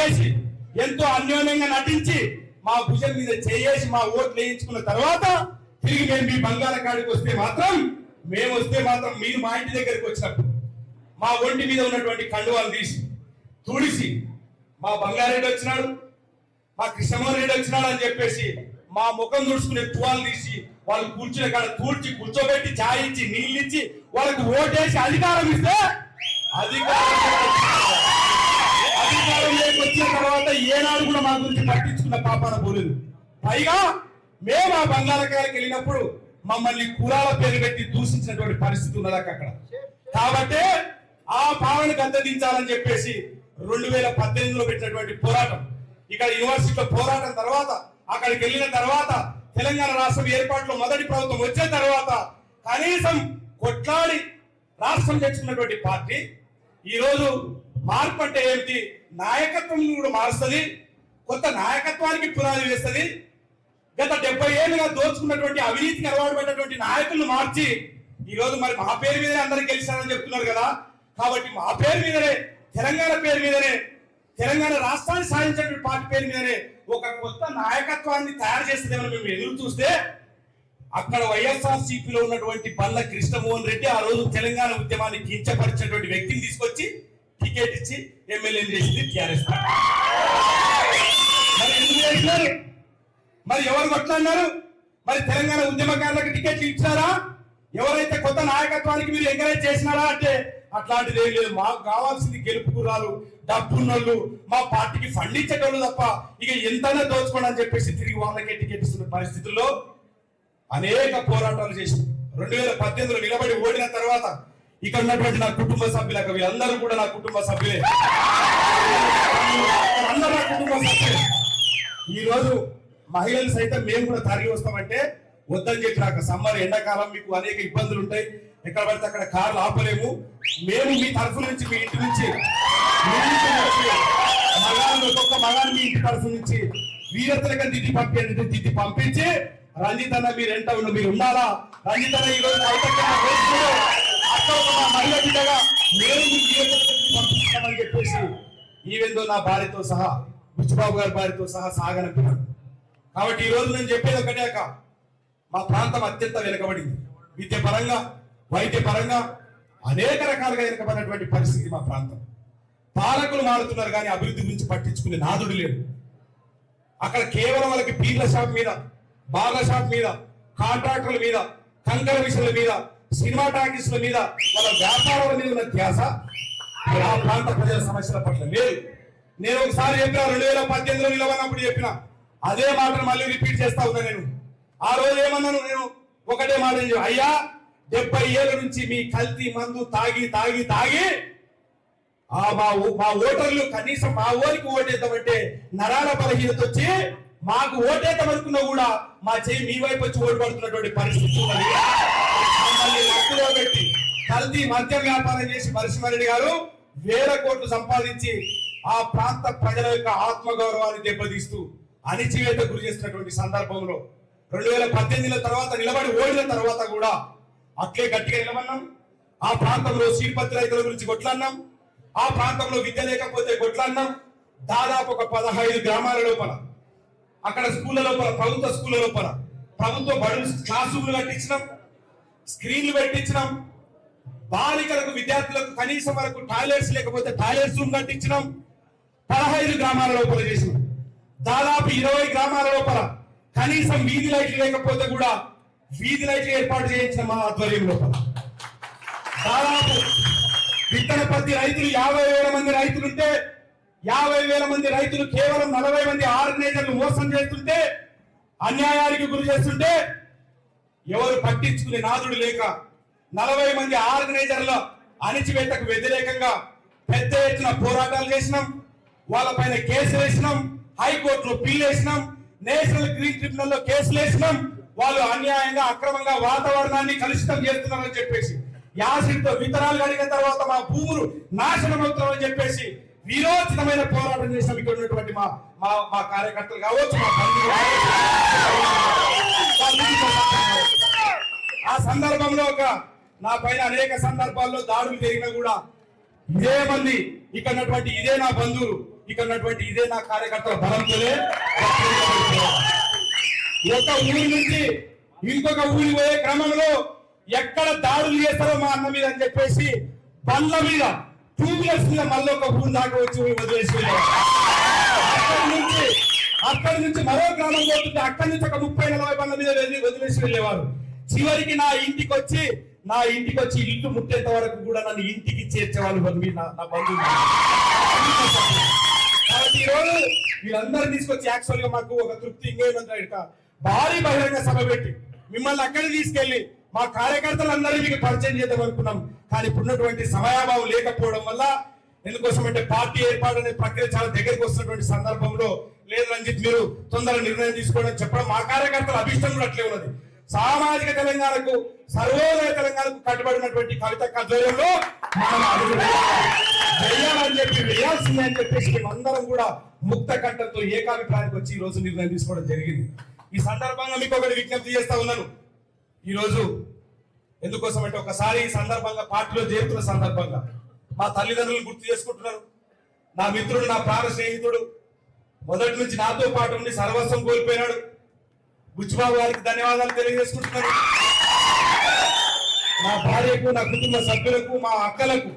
చేసి ఎంతో అన్యోన్యంగా నటించి మా భుజం మీద చేసి మా ఓట్లు వేయించుకున్న తర్వాత తిరిగి మేము మీ బంగాళాఖాడికి వస్తే మాత్రం మీరు మా ఇంటి దగ్గరికి వచ్చినప్పుడు మా ఒంటి మీద ఉన్నటువంటి కండువాలు తీసి తుడిసి మా బంగారెడ్డి వచ్చినాడు మా కృష్ణమోహన్ రెడ్డి వచ్చినాడు అని చెప్పేసి మా ముఖం తుడుచుకునే తువాలు తీసి వాళ్ళు కూర్చునే కాడ తూడ్చి కూర్చోబెట్టి చాయ్ ఇచ్చి నీళ్ళు ఇచ్చి వాళ్ళకి ఓటేసి అధికారం ఇస్తే అధికారం వచ్చిన తర్వాత ఏనాడు కూడా మా గురించి పట్టించుకున్న పాపాన పోలేదు. పైగా మేము ఆ బంగాళాఖాడికి వెళ్ళినప్పుడు మమ్మల్ని కులాల పేరు పెట్టి దూషించినటువంటి పరిస్థితి ఉన్నది అక్కడ. కాబట్టి ఆ పాలన గద్దదించాలని చెప్పేసి 2018లో పెట్టినటువంటి పోరాటం, ఇక్కడ యూనివర్సిటీలో పోరాటం తర్వాత అక్కడికి వెళ్ళిన తర్వాత తెలంగాణ రాష్ట్రం ఏర్పాటులో మొదటి ప్రభుత్వం వచ్చిన తర్వాత కనీసం కొట్లాడి రాష్ట్రం తెచ్చుకున్నటువంటి పార్టీ ఈరోజు మార్పు అంటే ఏమిటి, నాయకత్వం కూడా మారుస్తుంది, కొత్త నాయకత్వానికి పునాది వేస్తుంది. గత 70 ఏళ్ళుగా దోచుకున్నటువంటి అవినీతికి అలవాటు పడినటువంటి నాయకులను మార్చి ఈరోజు మరి మా పేరు మీదనే అందరికి గెలిచారని చెప్తున్నారు కదా. కాబట్టి మా పేరు మీదనే, తెలంగాణ పేరు మీదనే, తెలంగాణ రాష్ట్రాన్ని సాధించినటువంటి పార్టీ పేరు మీదనే ఒక కొత్త నాయకత్వాన్ని తయారు చేస్తుందేమో మేము ఎదురు చూస్తే అక్కడ వైఎస్ఆర్సీపీలో ఉన్నటువంటి బల్ల కృష్ణమోహన్ రెడ్డి ఆ రోజు తెలంగాణ ఉద్యమాన్ని కించపరిచినటువంటి వ్యక్తిని తీసుకొచ్చి టికెట్ ఇచ్చి ఎమ్మెల్యేని చేసింది టీఆర్ఎస్. మరి ఎందుకు చేసినారు? మరి ఎవరు కొట్లాడినారు? మరి తెలంగాణ ఉద్యమకారులకు టికెట్లు ఇచ్చారా? ఎవరైతే కొత్త నాయకత్వానికి మీరు ఎంకరేజ్ చేసినారా అంటే అట్లాంటిది ఏం లేదు. మాకు కావాల్సింది గెలుపు గుర్రాలు, డబ్బున్నోళ్ళు, మా పార్టీకి ఫండ్ ఇచ్చేటోళ్ళు తప్ప ఇక ఎంతైనా దోచుకోండి అని చెప్పేసి తిరిగి వాళ్ళకే టికెట్ ఇస్తున్న పరిస్థితుల్లో అనేక పోరాటాలు చేసి 2018లో నిలబడి ఓడిన తర్వాత ఇక్కడ ఉన్నటువంటి నా కుటుంబ సభ్యులకు వీళ్ళందరూ కూడా నా కుటుంబ సభ్యులే, అందరూ నా కుటుంబ సభ్యులే. ఈ రోజు మహిళలు సైతం మేము కూడా తరిగి వస్తామంటే వద్దని చెప్పినాక సమ్మర్ ఎండాకాలం మీకు అనేక ఇబ్బందులు ఉంటాయి, ఎక్కడ పడితే అక్కడ కార్లు ఆపలేము. మేము మీ తరఫు నుంచి మీ ఇంటి నుంచి ఒక్కొక్క మగాన్ని మీ ఇంటి తరఫు నుంచి వీరతలక దిద్ది పంపించి రంజిత్ అన్న మీరు ఎంత మీరు ఉండాలా, రంజిత్ అన్న ఈ రోజు మహిళ బిడ్డగా మేము పంపిస్తామని చెప్పేసి ఈవెందో నా భార్యతో సహా బుచ్చిబాబు గారి భార్యతో సహా సాగనంపినాను. కాబట్టి ఈ రోజు నేను చెప్పేది ఒకటేక, మా ప్రాంతం అత్యంత వెనుకబడింది, విద్య పరంగా వైద్య పరంగా అనేక రకాలుగా వెనుకబడినటువంటి పరిస్థితి మా ప్రాంతం. పాలకులు మారుతున్నారు కానీ అభివృద్ధి గురించి పట్టించుకునే నాదుడు లేడు. అక్కడ కేవలం వాళ్ళకి పీర్ల షాప్ మీద, బార్ల షాప్ మీద, కాంట్రాక్టర్ల మీద, కంకర విషయాల మీద, సినిమా టాకీస్ల మీద, వాళ్ళ వ్యాపారాల మీద ఉన్న ధ్యాస ఆ ప్రాంత ప్రజల సమస్యల పట్ల లేదు. నేను ఒకసారి చెప్పిన 2018లో నిలవనప్పుడు చెప్పిన అదే మాటను మళ్ళీ రిపీట్ చేస్తా ఉన్నా. నేను ఆ రోజు ఏమన్నాను, నేను ఒకటే మాట, అయ్యా 70 ఏళ్ళ నుంచి మీ కల్తీ మందు తాగి తాగి తాగి మా ఓటర్లు కనీసం మా ఊరికి ఓటేద్దామంటే నరాల బలహీనత వచ్చి మాకు ఓటేద్దామనుకున్నా కూడా మా చెయ్యి మీ వైపు వచ్చి ఓటు పడుతున్నటువంటి పరిస్థితి ఉన్నది. మమ్మల్ని లక్కులో పెట్టి కల్తీ మద్య వ్యాపారం చేసి నరసింహారెడ్డి గారు వేల కోట్లు సంపాదించి ఆ ప్రాంత ప్రజల యొక్క ఆత్మగౌరవాన్ని దెబ్బతీస్తూ అణిచివేత గురి చేస్తున్నటువంటి సందర్భంలో 2018 తర్వాత నిలబడి ఓడిన తర్వాత కూడా అట్లే గట్టిగా నిలబడినాం. ఆ ప్రాంతంలో శ్రీపతి రైతుల గురించి కొట్లాడినాం, ఆ ప్రాంతంలో విద్య లేకపోతే కొట్లాడినాం. దాదాపు ఒక 15 గ్రామాల లోపల అక్కడ స్కూళ్ళ లోపల, ప్రభుత్వ స్కూళ్ళ లోపల ప్రభుత్వ బడులు క్లాస్ రూమ్లు కట్టించినాం, స్క్రీన్లు పెట్టించినాం. బాలికలకు విద్యార్థులకు కనీసం వరకు టాయిలెట్స్ లేకపోతే టాయిలెట్స్ రూమ్ కట్టించినాం. 15 గ్రామాల లోపల చేసినాం. దాదాపు 20 గ్రామాల లోపల కనీసం వీధి లైట్లు లేకపోతే కూడా వీధి లైట్లు ఏర్పాటు చేయించిన మా ఆధ్వర్యం లోపల దాదాపు విత్తన పత్తి రైతులు 50,000 మంది రైతులుంటే 50,000 మంది రైతులు కేవలం 40 మంది ఆర్గనైజర్లు మోసం చేస్తుంటే, అన్యాయానికి గురి చేస్తుంటే ఎవరు పట్టించుకునే నాదుడు లేక 40 మంది ఆర్గనైజర్ల అణిచివేతకు వ్యతిరేకంగా పెద్ద ఎత్తున పోరాటాలు చేసినాం. వాళ్ళపైన కేసులు వేసినాం, హైకోర్టులో పిల్లు వేసినాం, నేషనల్ గ్రీన్ ట్రిబ్యునల్లో కేసులు వేసినాం. వాళ్ళు అన్యాయంగా అక్రమంగా వాతావరణాన్ని కలుషితం చేస్తున్నారని చెప్పేసి, యాసిడ్తో విత్తనాలు కడిగిన తర్వాత మా భూములు నాశనం అవుతున్నారని చెప్పేసి వీరోచితమైన పోరాటం చేసినాం. ఇక్కడ ఉన్నటువంటి మా కార్యకర్తలు కావచ్చు, మా బంధువులు ఆ సందర్భంలో నా పైన అనేక సందర్భాల్లో దాడులు జరిగినా కూడా ఇదే మంది ఇక్కడ ఉన్నటువంటి ఇదే నా బంధువులు ఇక్కడ ఉన్నటువంటి ఇదే నా కార్యకర్తల బలంతోనే ఒక ఊరి నుంచి ఇంకొక ఊరి పోయే క్రమంలో ఎక్కడ దాడులు చేస్తారో మా అన్న మీద అని చెప్పేసి బండ్ల మీద 2 వీలర్స్ మీద మళ్ళీ ఒక ఊరు దాకా వచ్చి వదిలేసి అక్కడి నుంచి మరో గ్రామం పోతుంటే అక్కడి నుంచి ఒక 30-40 బండ్ల మీద వదిలేసి వెళ్ళేవారు. చివరికి నా ఇంటికి వచ్చి ఇల్లు ముట్టేంత వరకు కూడా నన్ను ఇంటికి చేర్చేవాళ్ళు నా బంధువులు. కాబట్టి ఈరోజు వీళ్ళందరూ తీసుకొచ్చి యాక్చువల్ గా మాకు ఒక తృప్తి ఇంకేమంటే భారీ బహిరంగ సభ పెట్టి మిమ్మల్ని అక్కడికి తీసుకెళ్లి మా కార్యకర్తలందరూ మీకు పరిచయం చేద్దాం అనుకున్నాం. కానీ ఇప్పుడున్నటువంటి సమయాభావం లేకపోవడం వల్ల ఎందుకోసమంటే పార్టీ ఏర్పాటు అనే ప్రక్రియ చాలా దగ్గరికి వస్తున్నటువంటి సందర్భంలో లేదు రంజిత్ మీరు తొందరగా నిర్ణయం తీసుకోవడం చెప్పడం మా కార్యకర్తల అభిష్టం కూడా అట్లే ఉన్నది. సామాజిక తెలంగాణకు సర్వోదయ తెలంగాణకు కట్టుబడినటువంటి కవిత ఆధ్వర్యంలో మనం అడుగు వేయాలని చెప్పి వేయాల్సిందే అని చెప్పేసి మేమందరం కూడా ముక్త కంఠంతో ఏకాభిప్రాయానికి వచ్చి ఈ రోజు నిర్ణయం తీసుకోవడం జరిగింది. ఈ సందర్భంగా మీకు ఒకటి విజ్ఞప్తి చేస్తా ఉన్నాను. ఈ రోజు ఎందుకోసం అంటే ఒకసారి ఈ సందర్భంగా పార్టీలో చేరుతున్న సందర్భంగా మా తల్లిదండ్రులను గుర్తు చేసుకుంటున్నారు. నా మిత్రుడు, నా ప్రాణ స్నేహితుడు, మొదటి నుంచి నాతో పాటు ఉండి సర్వస్వం కోల్పోయినాడు బుచ్చిబాబు గారికి ధన్యవాదాలు తెలియజేసుకుంటున్నాను. నా భార్యకు, నా కుటుంబ సభ్యులకు, మా అక్కలకు,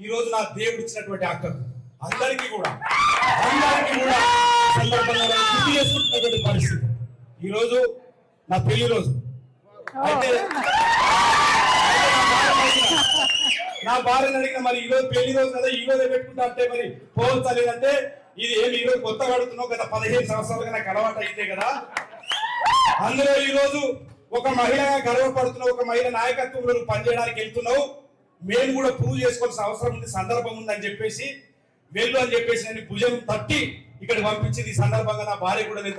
ఈ రోజు నా దేవుడు ఇచ్చినటువంటి అక్కకు అందరికీ కూడా సందర్భంగా గుర్తు చేసుకుంటున్నటువంటి పరిస్థితి. ఈ రోజు నా పెళ్లి రోజు అయితే నా భార్యను అడిగిన మరి ఈ రోజు పెళ్లి రోజు కదా ఈ రోజే పెట్టుకుంటా అంటే మరి పోవచ్చలేదంటే ఇది ఏమి ఈ రోజు కొత్త పడుతున్నావు గత 15 సంవత్సరాలుగా నాకు అలవాటు అయితే కదా. అందులో ఈ రోజు ఒక మహిళగా గర్వపడుతున్నావు, ఒక మహిళ నాయకత్వంలో పనిచేయడానికి వెళ్తున్నావు, మేము కూడా ప్రూవ్ చేసుకోవాల్సిన అవసరం ఉంది, సందర్భం ఉంది అని చెప్పేసి వెళ్ళు అని చెప్పేసి నేను భుజం తట్టి ఇక్కడ పంపించింది. ఈ సందర్భంగా నా భార్య కూడా నేను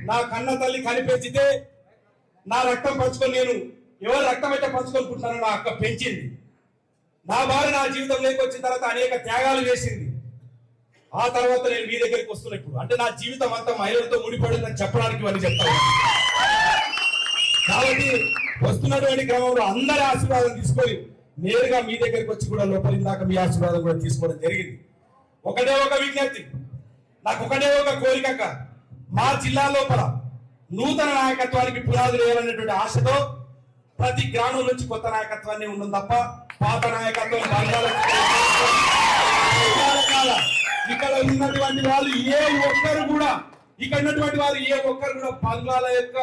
నా కన్న తల్లి కనిపెంచితే నా రక్తం పంచుకొని నేను ఎవరు రక్తం అయితే పంచుకొనుకుంటున్నానో నా అక్క పెంచింది. నా భార్య నా జీవితంలోకి వచ్చిన తర్వాత అనేక త్యాగాలు చేసింది. ఆ తర్వాత నేను మీ దగ్గరికి వస్తున్నా. ఇప్పుడు అంటే నా జీవితం అంతా మహిళలతో ముడిపడిందని చెప్పడానికి వాళ్ళు చెప్తాను. కాబట్టి వస్తున్నటువంటి క్రమంలో అందరి ఆశీర్వాదం తీసుకొని నేరుగా మీ దగ్గరికి వచ్చి కూడా లోపలి దాకా మీ ఆశీర్వాదం కూడా తీసుకోవడం జరిగింది. ఒకటే ఒక విజ్ఞప్తి, నాకు ఒకటే ఒక కోరిక, మా జిల్లా లోపల నూతన నాయకత్వానికి పునాదులు వేయాలనేటువంటి ఆశతో ప్రతి గ్రామం నుంచి కొత్త నాయకత్వాన్ని ఉండడం తప్ప పాత నాయకత్వం ఇక్కడ ఉన్నటువంటి వాళ్ళు ఏ ఒక్కరు కూడా బంగాళ యొక్క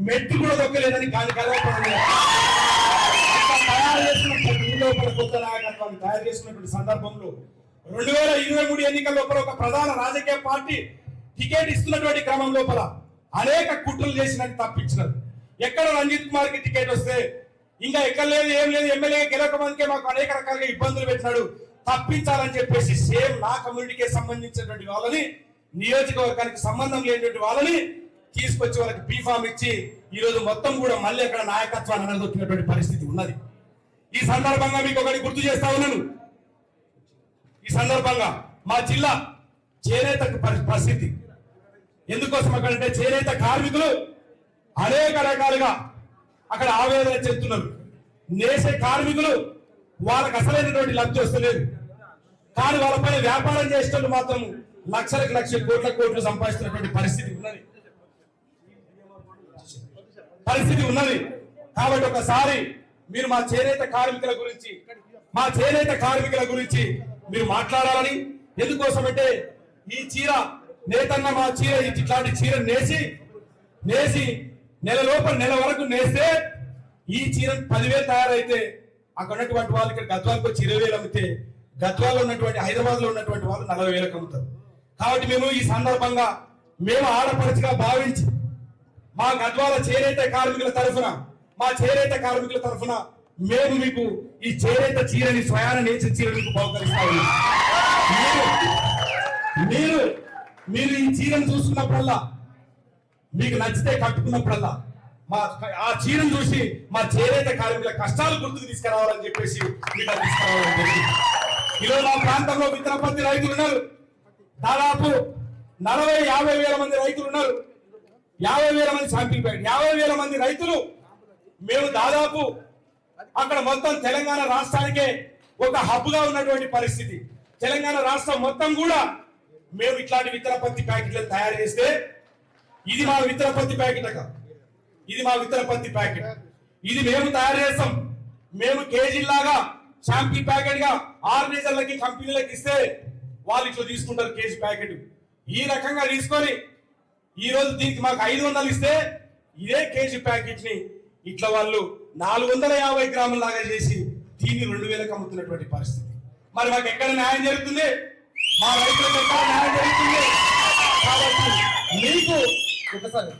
మెట్టు కూడా దొక్కలేదని కానీ గర్వపడలేదు. తయారు చేసిన కొత్త నాయకత్వాన్ని తయారు చేసినటువంటి సందర్భంలో 2023 ఎన్నికల లోపల ఒక ప్రధాన రాజకీయ పార్టీ టికెట్ ఇస్తున్నటువంటి క్రమం లోపల అనేక కుట్రలు చేసినట్టు తప్పించినారు. ఎక్కడ రంజిత్ కుమార్ కి టికెట్ వస్తే ఇంకా ఎక్కడ లేదు ఏం లేదు, ఎమ్మెల్యే గెలవక మందికే మాకు అనేక రకాలుగా ఇబ్బందులు పెట్టినాడు, తప్పించాలని చెప్పేసి సేమ్ నా కమ్యూనిటీకి సంబంధించినటువంటి వాళ్ళని, నియోజకవర్గానికి సంబంధం లేనటువంటి వాళ్ళని తీసుకొచ్చి వాళ్ళకి బీఫామ్ ఇచ్చి ఈ రోజు మొత్తం కూడా మళ్ళీ అక్కడ నాయకత్వాన్ని అనదొక్కినటువంటి పరిస్థితి ఉన్నది. ఈ సందర్భంగా మీకు ఒకటి గుర్తు చేస్తా ఉన్నాను. ఈ సందర్భంగా మా జిల్లా చేనేత పరిస్థితి ఎందుకోసం అక్కడంటే చేనేత కార్మికులు అనేక రకాలుగా అక్కడ ఆవేదన చెందుతున్నారు. నేసే కార్మికులు వాళ్ళకి అసలైనటువంటి లబ్ధి వస్తలేదు, కానీ వాళ్ళపైన వ్యాపారం చేసేటప్పుడు మాత్రం లక్షలకు కోట్లు సంపాదిస్తున్నటువంటి పరిస్థితి ఉన్నది. కాబట్టి ఒకసారి మీరు మా చేనేత కార్మికుల గురించి మీరు మాట్లాడాలని. ఎందుకోసం అంటే ఈ చీర నేతన్న మా చీర ఇట్లాంటి చీర నేసి నెల వరకు నేస్తే ఈ చీర 10,000 తయారైతే అక్కడ ఉన్నటువంటి వాళ్ళు ఇక్కడ గద్వాలకు వచ్చి 20,000 అమ్మితే గద్వాలో ఉన్నటువంటి హైదరాబాద్ లో ఉన్నటువంటి వాళ్ళు 40,000 అమ్ముతారు. కాబట్టి మేము ఈ సందర్భంగా మేము ఆడపడుచుగా భావించి మా గద్వాల చేనేత కార్మికుల తరఫున మేము మీకు ఈ చేనేత చీరని స్వయాన నేసిన చీర మీకు బహుకరిస్తా ఉన్నాం. మీరు ఈ చీరను చూసుకున్నప్పుడల్లా మీకు నచ్చితే కట్టుకున్నప్పుడల్లా ఆ చీరను చూసి మా చేనేత కార్మికుల కష్టాలు గుర్తుకు తీసుకురావాలని చెప్పేసి మీకు తీసుకురావాలని జరిగింది. ఈరోజు మా ప్రాంతంలో విత్తనపత్తి రైతులు ఉన్నారు. దాదాపు 40-50 వేల మంది రైతులు ఉన్నారు. 50,000 మంది శాంపిల్ పాయింట్, 50,000 మంది రైతులు. మేము దాదాపు అక్కడ మొత్తం తెలంగాణ రాష్ట్రానికే ఒక హబ్ గా ఉన్నటువంటి పరిస్థితి. తెలంగాణ రాష్ట్రం మొత్తం కూడా మేము ఇట్లాంటి విత్తన పత్తి ప్యాకెట్లను తయారు చేస్తే ఇది మా విత్తన పత్తి ప్యాకెట్ అక్క, ఇది మా విత్తన పత్తి ప్యాకెట్, ఇది మేము తయారు చేస్తాం. మేము కేజీలాగా షాంపీ ప్యాకెట్ గా ఆర్గనైజర్లకి కంపెనీలకు ఇస్తే వాళ్ళు ఇట్లా తీసుకుంటారు కేజీ ప్యాకెట్. ఈ రకంగా తీసుకొని ఈ రోజు దీనికి మాకు 500 ఇస్తే ఇదే కేజీ ప్యాకెట్ ని ఇట్లా వాళ్ళు 450 గ్రాముల లాగా చేసి దీన్ని 2000కి అమ్ముతున్నటువంటి పరిస్థితి. మరి మాకు ఎక్కడ న్యాయం జరుగుతుంది? మా రైతులకు ఎక్కడ న్యాయం జరుగుతుంది? కాబట్టి మీకు ఒకసారి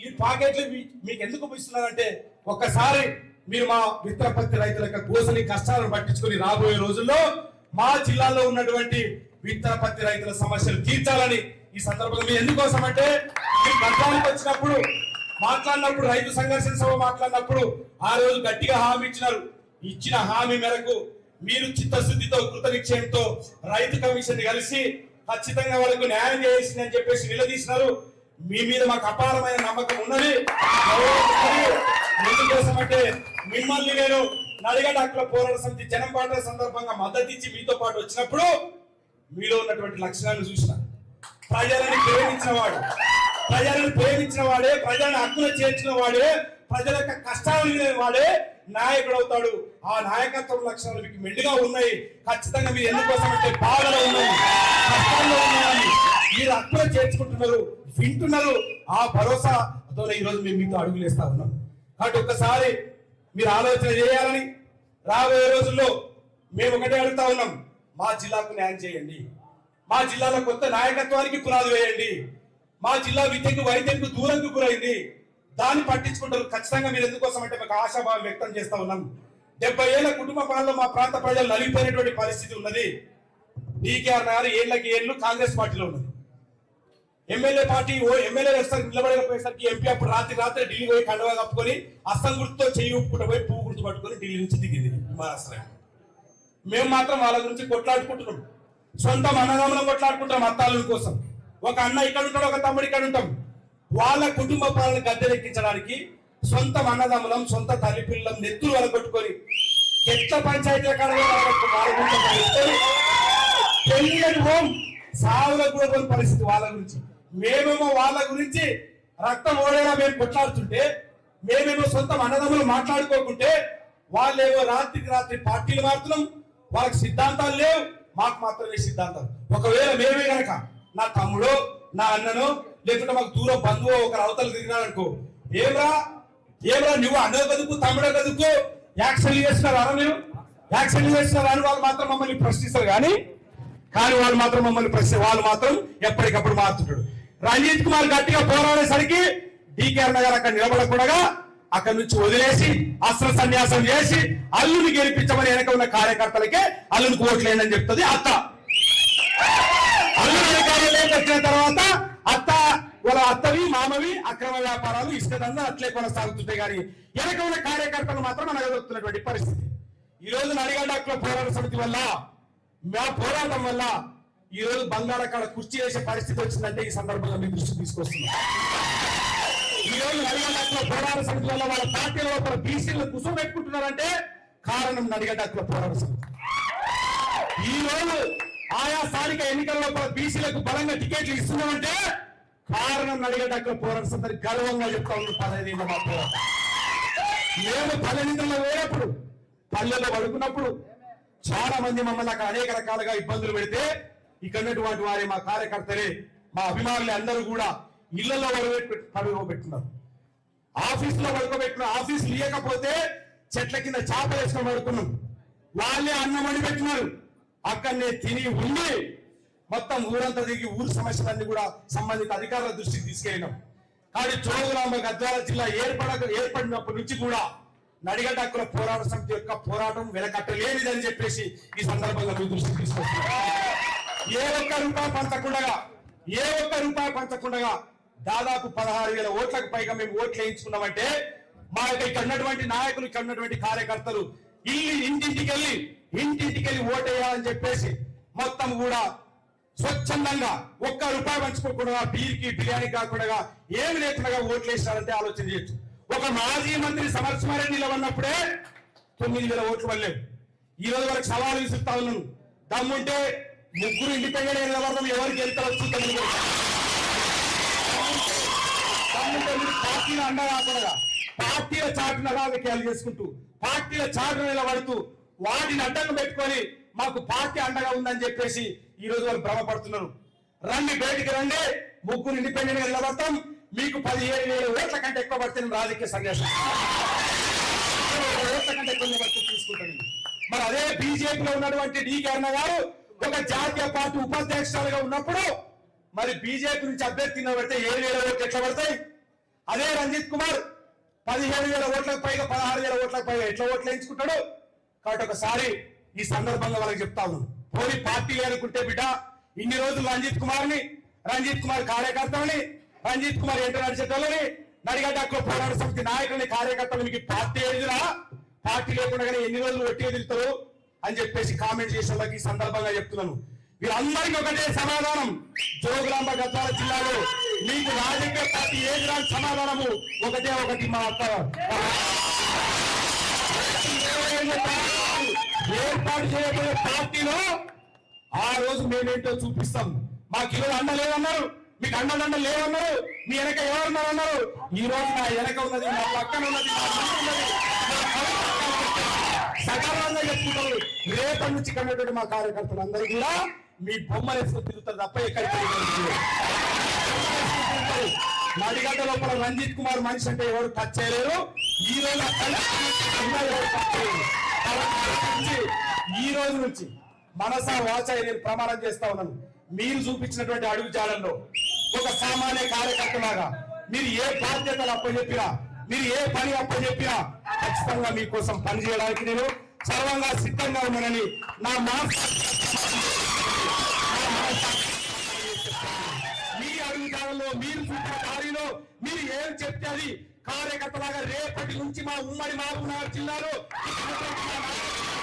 ఈ ప్యాకెట్లు మీకు ఎందుకు ఇస్తున్నారంటే ఒక్కసారి మీరు మా విత్తన పత్తి రైతుల యొక్క గోసని కష్టాలను పట్టించుకొని రాబోయే రోజుల్లో మా జిల్లాలో ఉన్నటువంటి విత్తన పత్తి రైతుల సమస్యలు తీర్చాలని ఈ సందర్భంగా మీరు ఎందుకోసం అంటే మీరు గద్వానికి వచ్చినప్పుడు మాట్లాడినప్పుడు రైతు సంఘర్షణ సభ మాట్లాడినప్పుడు ఆ రోజు గట్టిగా హామీ ఇచ్చినారు. ఇచ్చిన హామీ మేరకు మీరు చిత్తశుద్ధితో కృత నిశ్చయంతో రైతు కమిషన్ కలిసి ఖచ్చితంగా వాళ్ళకు న్యాయం చేసింది అని చెప్పేసి నిలదీసినారు. మీ మీద మాకు అపారమైన నమ్మకం ఉన్నది. ఎందుకోసం అంటే మిమ్మల్ని నేను నడిగడ్డ హక్కుల పోరాట సమితి జనం పాటల సందర్భంగా మద్దతు ఇచ్చి మీతో పాటు వచ్చినప్పుడు మీలో ఉన్నటువంటి లక్షణాలను చూసిన. ప్రజలను ప్రేమించిన వాడే, ప్రజలను హక్కులు చేర్చిన వాడే, ప్రజల యొక్క కష్టాలు వాడే నాయకుడు అవుతాడు. ఆ నాయకత్వం లక్షణాలు మీకు మెండుగా ఉన్నాయి. ఖచ్చితంగా మీరు ఎందుకోసం అంటే బాధలో ఉన్నాయి, కష్టాల్లో ఉన్నాయని మీరు హక్కులు చేర్చుకుంటున్నారు, వింటున్నారు. ఆ భరోసాతో ఈ రోజు మేము మీతో అడుగులేస్తా ఉన్నాం. కాబట్టి ఒక్కసారి మీరు ఆలోచన చేయాలని రాబోయే రోజుల్లో మేము ఒకటే అడుగుతా ఉన్నాం. మా జిల్లాకు న్యాయం చేయండి, మా జిల్లాలో కొత్త నాయకత్వానికి పునాది వేయండి. మా జిల్లా విద్యకు వైద్యంకు దూరంకు గురైంది, దాన్ని పట్టించుకుంటారు. ఖచ్చితంగా మీరు ఎందుకోసం అంటే మాకు ఆశాభావం వ్యక్తం చేస్తా ఉన్నాం. 70 ఏళ్ల కుటుంబ పాలనలో మా ప్రాంత ప్రజలు నలిగిపోయినటువంటి పరిస్థితి ఉన్నది. DKR గారు ఏళ్లు కాంగ్రెస్ పార్టీలో ఉన్నది. ఎమ్మెల్యే నిలబడకపోయేసరికి ఎంపీ అప్పుడు రాత్రి ఢిల్లీ పోయి కండువా కప్పుకొని అస్సం గుర్తుతో చెయ్యి ఊపుకుంటూ పోయి పువ్వు గుర్తు పట్టుకొని ఢిల్లీ నుంచి దిగింది విమానాశ్రయం. మేము మాత్రం వాళ్ళ గురించి కొట్లాడుకుంటున్నాం. సొంత అన్నదమ్ములం కొట్లాడుకుంటాం అత్తాల కోసం. ఒక అన్న ఇక్కడ ఉంటాడు, ఒక తమ్ముడు ఇక్కడ ఉంటాం. వాళ్ళ కుటుంబ పాలన గద్దెనెక్కించడానికి సొంత అన్నదమ్ములం, సొంత తల్లి పిల్లలం నెత్తులు వలగొట్టుకొని ఎట్ల పంచాయతీల పెళ్ళని హోం సావులకు కూడా పరిస్థితి వాళ్ళ గురించి. మేమేమో వాళ్ళ గురించి రక్తం ఓడేలా మేము కొట్లాడుతుంటే, మేమేమో సొంత అన్నదమ్ములు మాట్లాడుకోకుంటే వాళ్ళేమో రాత్రికి రాత్రి పార్టీలు మారుతున్నాం. వాళ్ళకి సిద్ధాంతాలు లేవు, మాకు మాత్రమే సిద్ధాంతాలు. ఒకవేళ మేమే గనక నా తమ్ముడో నా అన్ననో లేకుంటే మాకు దూరం బంధువు ఒకరు అవతలు తిరిగినారనుకో, ఏమ్రా నువ్వు అన్నో కదుకు తమ్ముడో కదుకు యాక్షన్ చేస్తున్నారా, మీరు యాక్షన్ చేస్తున్నారా అని వాళ్ళు మాత్రం మమ్మల్ని ప్రశ్నిస్తారు. కానీ వాళ్ళు మాత్రం వాళ్ళు మాత్రం ఎప్పటికప్పుడు మారుతుంటాడు. రంజిత్ కుమార్ గట్టిగా పోరాడేసరికి DKR గారు అక్కడ నిలబడకుండా అక్కడి నుంచి వదిలేసి అస్త్ర సన్యాసం చేసి అల్లుని గెలిపించమని వెనక ఉన్న కార్యకర్తలకే అల్లునికి ఓట్లేండి అని చెప్తుంది అత్త. అల్లుని అధికారులు వచ్చిన తర్వాత వాళ్ళ అత్తవి మామవి అక్రమ వ్యాపారాలు ఇసుక దందా అట్లే కొనసాగుతుంటాయి. కానీ వెనక ఉన్న కార్యకర్తలు మాత్రం అనగదొక్కుతున్నటువంటి పరిస్థితి. ఈ రోజు నడిగడ్డ హక్కుల పోరాట సమితి వల్ల, మా పోరాటం వల్ల ఈ రోజు బంగాళాఖాత కుర్చీ వేసే పరిస్థితి వచ్చిందంటే ఈ సందర్భంగా మీ దృష్టికి తీసుకొస్తున్నాం. ఈ రోజు నడిగడ్డ హక్కుల పోరాట సమితి వల్ల వాళ్ళ పార్టీల లోపల బీసీలు కుసం పెట్టుకుంటున్నారంటే కారణం నడిగడ్డ హక్కుల పోరాట సమితి. ఈ రోజు ఆయా స్థానిక ఎన్నికల లోపల బీసీలకు బలంగా టికెట్లు ఇస్తున్నామంటే కారణం నడిగడ్డ హక్కుల పోరాట సమితి గర్వంగా చెప్తా ఉన్నాం. 15 ఏళ్ళ మా పోరాటం. మేము పల్లెనిందులో వేయప్పుడు, పల్లెల్లో పడుకున్నప్పుడు చాలా మంది మమ్మల్ని అక్కడ అనేక రకాలుగా ఇబ్బందులు పెడితే ఇక్కడ ఉన్నటువంటి వారి మా కార్యకర్తలే, మా అభిమానులే అందరూ కూడా ఇళ్లలో పడుకోబెట్టున్నారు, ఆఫీసులో పడుకోబెట్టినారు. ఆఫీసులు ఇవ్వకపోతే చెట్ల కింద చేప వేసుకొని పడుకున్నాం. వాళ్ళే అన్నం వండి పెట్టినారు. అక్కడనే తిని ఉండి మొత్తం ఊరంతా దిగి ఊరు సమస్యలన్నీ కూడా సంబంధిత అధికారుల దృష్టికి తీసుకెళ్ళినాం. కానీ జోగులాంబ గద్వాల జిల్లా ఏర్పడినప్పటి నుంచి కూడా నడిగడ్డ హక్కుల పోరాట సమితి యొక్క పోరాటం వెనకట్టలేనిదని చెప్పేసి ఈ సందర్భంగా మీ దృష్టికి తీసుకొస్తున్నారు. ఏ ఒక్క రూపాయి పంచకుండా దాదాపు 16,000 ఓట్లకు పైగా మేము ఓట్లు వేయించుకున్నామంటే మా యొక్క ఇక్కడ ఉన్నటువంటి నాయకులు, ఇక్కడ ఉన్నటువంటి కార్యకర్తలు ఇంటింటికెళ్ళి ఓటేయాలని చెప్పేసి మొత్తం కూడా స్వచ్ఛందంగా ఒక్క రూపాయి పంచుకోకుండా బీర్కి బిర్యానీ కాకుండా ఏమి లేకుండా ఓట్లు వేసినారంటే ఆలోచన చేయొచ్చు. ఒక మాజీ మంత్రి సమర్శమారెడ్డి నిలబడినప్పుడే 9,000 ఓట్లు వల్లేవు. ఈ రోజు వరకు సవాలు విసురుతా ఉన్నాను. దమ్ముంటే ముగ్గురు ఇండిపెండెంట్ నిలబడతాం, ఎవరికి వెళ్తారో చూద్దామని. దమ్ముంటే మీరు పార్టీలు అండ కాకుండా పార్టీల చాటున రాజకీయాలు చేసుకుంటూ పార్టీల చాటున నిలబడుతూ వాటిని అడ్డంగా పెట్టుకొని మాకు పార్టీ అండగా ఉందని చెప్పేసి ఈ రోజు వాళ్ళు భ్రమపడుతున్నారు. రండి, బయటికి రండి, ముగ్గురు ఇండిపెండెంట్ గా నిలబడతాం. మీకు 17,000 ఓట్ల కంటే ఎక్కువ పడితే రాజకీయ సందేశం ఓట్ల కంటే ఎక్కువ నిలబడితే తీసుకుంటాను. మరి అదే బీజేపీలో ఉన్నటువంటి డీకే అన్న గారు ఒక జాతీయ పార్టీ ఉపాధ్యక్షులుగా ఉన్నప్పుడు మరి బీజేపీ నుంచి అభ్యర్థి నిలబడితే 7,000 ఓట్లు ఎట్లా పడతాయి? అదే రంజిత్ కుమార్ 17,000 ఓట్లకు పైగా 16,000 ఓట్లకు పైగా ఎట్లా ఓట్లు వేయించుకుంటాడు? కాబట్టి ఒకసారి ఈ సందర్భంగా వాళ్ళకి చెప్తా ఉన్నాను, పోనీ పార్టీ అనుకుంటే బిడ్డ ఇన్ని రోజులు రంజిత్ కుమార్ కార్యకర్తలని, రంజిత్ కుమార్ ఎంట నడిచేటోళ్ళని, నడిగడ్డలో పోరాట సమితి నాయకులని, కార్యకర్తలు మీకు పార్టీ ఎదురా, పార్టీ లేకుండా ఎన్ని రోజులు ఒట్టి ఎదురుతారు అని చెప్పేసి కామెంట్ చేసే వాళ్ళకి ఈ సందర్భంగా చెప్తున్నాను. వీళ్ళందరికీ ఒకటే సమాధానం, జోగులాంబ గద్వాల జిల్లాలో మీకు రాజకీయ పార్టీ ఏది సమాధానము ఒకటి మా ఏర్పాటు చేయబోయే పార్టీలో ఆ రోజు మేమేంటో చూపిస్తాం. మాకు ఈరోజు అండ లేవన్నారు, మీకు అండదండ లేవన్నారు, మీ వెనక ఎవరున్నారు అన్నారు. ఈ రోజు నా వెనక ఉన్నది, నా పక్కన ఉన్నది, నా ముందు ఉన్నది, సకాలంగా చెప్పుకుంటారు. రేపటి నుంచి కన్నటువంటి మా కార్యకర్తలు అందరూ కూడా మీ బొమ్మలు వేసుకుని తిరుగుతారు తప్ప ఎక్కడికి. నడిగడ్డ లోపల రంజిత్ కుమార్ మనిషి అంటే ఎవరు టచ్ చేయలేరు. ఈ రోజు నుంచి మనసా వాచ నేను ప్రమాణం చేస్తా ఉన్నాను, మీరు చూపించినటువంటి అడుగు జాడల్లో ఒక సామాన్య కార్యకర్తలాగా మీరు ఏ బాధ్యతలు అప్పచెప్పినా, మీరు ఏ పని అప్పచెప్పినా ఖచ్చితంగా మీకోసం పనిచేయడానికి నేను సర్వంగా సిద్ధంగా ఉన్నానని నా మీ అడుగు జాడల్లో మీరు చూపిన దారిలో మీరు ఏం చెప్తే అది కార్యకర్తలాగా రేపటి నుంచి మా ఉమ్మడి మహబూబ్నగర్ జిల్లాలో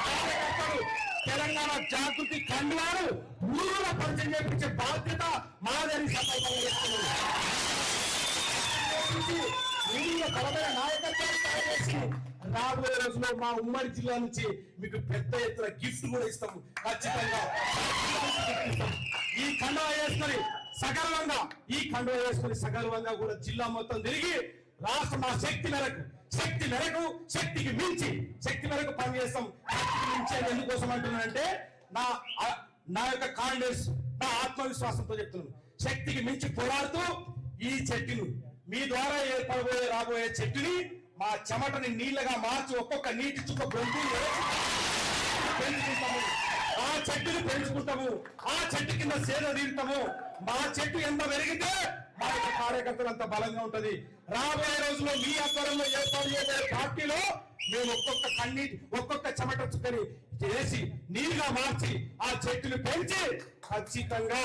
కార్యకర్తలు తెలంగాణ జాగృతి కండువారు ఊరుల పరిచయం చేయించే బాధ్యత మాదని సందర్భంగా చెప్తున్నారు. బలమైన నాయకత్వాన్ని తయారు చేసి రాబోయే రోజుల్లో మా ఉమ్మడి జిల్లా నుంచి మీకు పెద్ద ఎత్తున గిఫ్ట్ కూడా ఇస్తాము. ఖచ్చితంగా ఈ కండువా వేసుకొని సగర్వంగా సగర్వంగా కూడా జిల్లా మొత్తం తిరిగి రాష్ట్రం నా శక్తి మేరకు శక్తి మేరకు పనిచేస్తాం. ఎందుకోసం అంటున్నానంటే నా యొక్క కాన్ఫిడెన్స్, నా ఆత్మవిశ్వాసంతో చెప్తున్నాను. శక్తికి మించి పోరాడుతూ ఈ చెట్టును మీ ద్వారా రాబోయే చెట్టుని మా చెమటని నీళ్లగా మార్చి ఒక్కొక్క నీటి చుక్క బొంగు పెంచుకుంటాము. ఆ చెట్టుని పెంచుకుంటాము, ఆ చెట్టు కింద సేద తీరుతాము. మా చెట్టు ఎంత పెరిగితే మా యొక్క కార్యకర్తలు అంత బలంగా ఉంటది. రాబోయే రోజుల్లో మీ ఆధ్వర్యంలో ఏర్పాటు చేసే పార్టీలో మేము ఒక్కొక్క చెమట చుక్కని చేసి నీరుగా మార్చి ఆ చెట్టును పెంచి ఖచ్చితంగా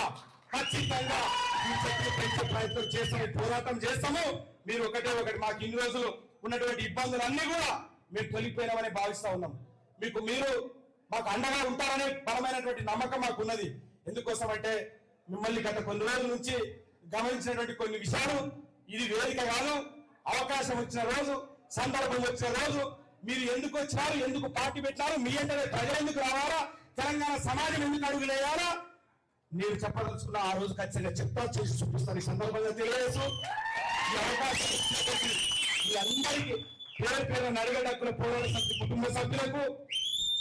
ఈ చెట్టును పెంచే ప్రయత్నం చేస్తాము, పోరాటం చేస్తాము. మీరు ఒకటి మాకు ఇన్ని రోజులు ఉన్నటువంటి ఇబ్బందులన్నీ కూడా మేము తొలిగిపోయినామని భావిస్తా ఉన్నాం. మీరు మాకు అండగా ఉంటారనే బలమైనటువంటి నమ్మకం మాకు ఉన్నది. ఎందుకోసం అంటే మిమ్మల్ని గత కొన్ని రోజుల నుంచి గమనించినటువంటి కొన్ని విషయాలు, ఇది వేదిక కాదు, అవకాశం వచ్చిన రోజు, సందర్భం వచ్చిన రోజు మీరు ఎందుకు వచ్చినారు, ఎందుకు పార్టీ పెట్టినారు, మీ అంటే ప్రజలు ఎందుకు రావాలా, తెలంగాణ సమాజం ఎందుకు అడుగులేయాలా నేను చెప్పదలుచుకున్న ఆ రోజు ఖచ్చితంగా చెప్తా, చేసి చూపిస్తాను. ఈ సందర్భంగా తెలియజేస్తూ ఈ అవకాశం మీ అందరికీ పేరు నడిగడ్డక్కుల పోరాట సమితి కుటుంబ సభ్యులకు,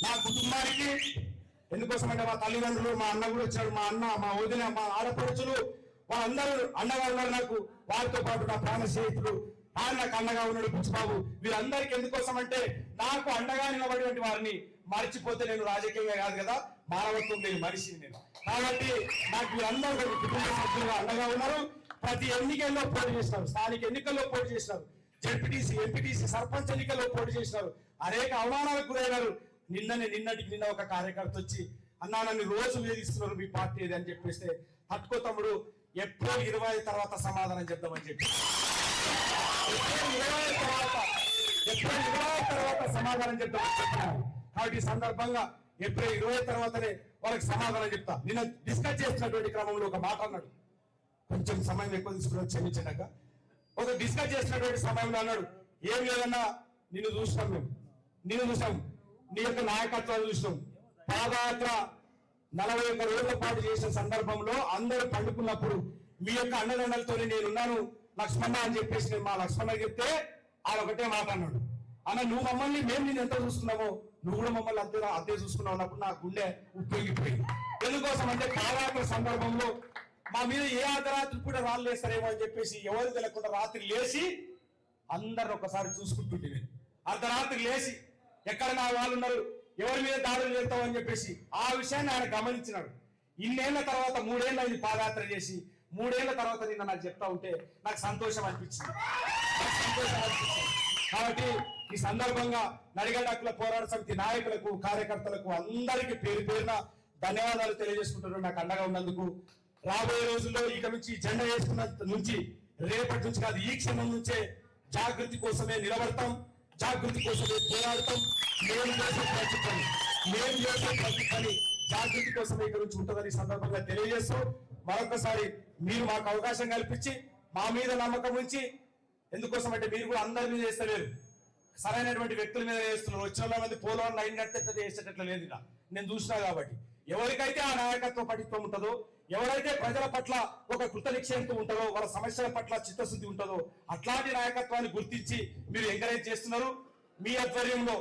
నా కుటుంబానికి, ఎందుకోసం అంటే మా తల్లిదండ్రులు, మా అన్న కూడా వచ్చాడు, మా అన్న, మా వదిన, మా ఆడపడుచులు వాళ్ళందరూ అండగా ఉన్నారు నాకు. వారితో పాటు నా ప్రాణ స్నేహితుడు ఆయన నాకు అండగా ఉన్నాడు బుచ్చిబాబు. వీరందరికీ ఎందుకోసం అంటే నాకు అండగా నిలబడినటువంటి వారిని మర్చిపోతే నేను రాజకీయంగా కాదు కదా, మానవత్వం లేని మనిషిని నేను. కాబట్టి నాకు వీరందరూ కుటుంబ సభ్యులుగా అండగా ఉన్నారు. ప్రతి ఎన్నికల్లో పోటీ చేసినారు, స్థానిక ఎన్నికల్లో పోటీ చేసినారు, జెడ్పీటీసీ, ఎంపీటీసీ, సర్పంచ్ ఎన్నికల్లో పోటీ చేసినారు, అనేక అవమానాలకు గురైనారు. నిన్నటికి ఒక కార్యకర్త వచ్చి అన్నా నన్ను రోజు వేధిస్తున్నారు మీ పార్టీ ఏది అని చెప్పేస్తే, తట్టుకో తమ్ముడు ఏప్రిల్ 20 తర్వాత సమాధానం చెప్దామని చెప్పి ఏప్రిల్ 20 తర్వాత సమాధానం చెప్తామని చెప్పినారు. కాబట్టి ఈ సందర్భంగా ఏప్రిల్ 20 తర్వాతనే వాళ్ళకి సమాధానం చెప్తా. నిన్న డిస్కస్ చేసినటువంటి క్రమంలో ఒక మాట అన్నాడు, కొంచెం సమయం ఎక్కువ తీసుకుని క్షమించాక ఒక డిస్కస్ చేసినటువంటి సమయంలో అన్నాడు, ఏం లేదన్నా నిన్ను చూసాం, నీ యొక్క నాయకత్వాన్ని చూసినాం. పాదయాత్ర 41 రోజుల పాటు చేసిన సందర్భంలో అందరూ పండుకున్నప్పుడు మీ యొక్క అన్నదండలతో నేనున్నాను లక్ష్మణ అని చెప్పేసి నేను మా లక్ష్మణ చెప్తే ఆ ఒకటే మాట అన్నాడు, అన్న నువ్వు మమ్మల్ని మేము నేను ఎంత చూసుకున్నామో నువ్వు కూడా మమ్మల్ని అంతే చూసుకున్నావు అన్నప్పుడు నా గుండె ఉప్పొంగిపోయింది. ఎందుకోసం అంటే పాదయాత్ర సందర్భంలో మా మీద ఏ అర్ధరాత్రి కూడా రాళ్ళు వేస్తారేమో అని చెప్పేసి ఎవరు తెలియకుండా రాత్రి లేచి అందరు ఒకసారి చూసుకుంటుంటే నేను అర్ధరాత్రి లేచి ఎక్కడ నా వాళ్ళు ఉన్నారు, ఎవరి మీద దాడులు చేస్తావు అని చెప్పేసి ఆ విషయాన్ని ఆయన గమనించినాడు. ఇన్నేళ్ల తర్వాత 3 ఏళ్ళు అయింది పాదయాత్ర చేసి, 3 ఏళ్ల తర్వాత నిన్న నాకు చెప్తా ఉంటే నాకు సంతోషం అనిపించింది. కాబట్టి ఈ సందర్భంగా నడిగడ్డ హక్కుల పోరాట సమితి నాయకులకు కార్యకర్తలకు అందరికీ పేరు పేరున ధన్యవాదాలు తెలియజేసుకుంటున్నాను నాకు అండగా ఉన్నందుకు. రాబోయే రోజుల్లో ఇక నుంచి జెండా వేసుకున్న నుంచి రేపటి నుంచి కాదు ఈ క్షణం నుంచే జాగృతి కోసమే నిలబడతాం, జాగృతి కోసమే పోరాడతాం. మేము చేసే ప్రతి పని జాగృతి కోసమే ఇక నుంచి ఉంటుందని సందర్భంగా తెలియజేస్తూ మరొకసారి మీరు మాకు అవకాశం కల్పించి మా మీద నమ్మకం ఉంచి, ఎందుకోసం అంటే మీరు కూడా అందరి మీద చేస్తలేరు, సరైనటువంటి వ్యక్తుల మీద చేస్తున్నారు. వచ్చిన మంది పోలవరం లైన్ కట్టేటట్టు చేసేటట్లు లేదు ఇక నేను చూసినా. కాబట్టి ఎవరికైతే ఆ నాయకత్వ పటిత్వం ఉంటుందో, ఎవరైతే ప్రజల పట్ల ఒక కృత నిశ్చయంతో ఉంటుందో, వాళ్ళ సమస్యల పట్ల చిత్తశుద్ధి ఉంటుందో అట్లాంటి నాయకత్వాన్ని గుర్తించి మీరు ఎంకరేజ్ చేస్తున్నారు. మీ ఆధ్వర్యంలో,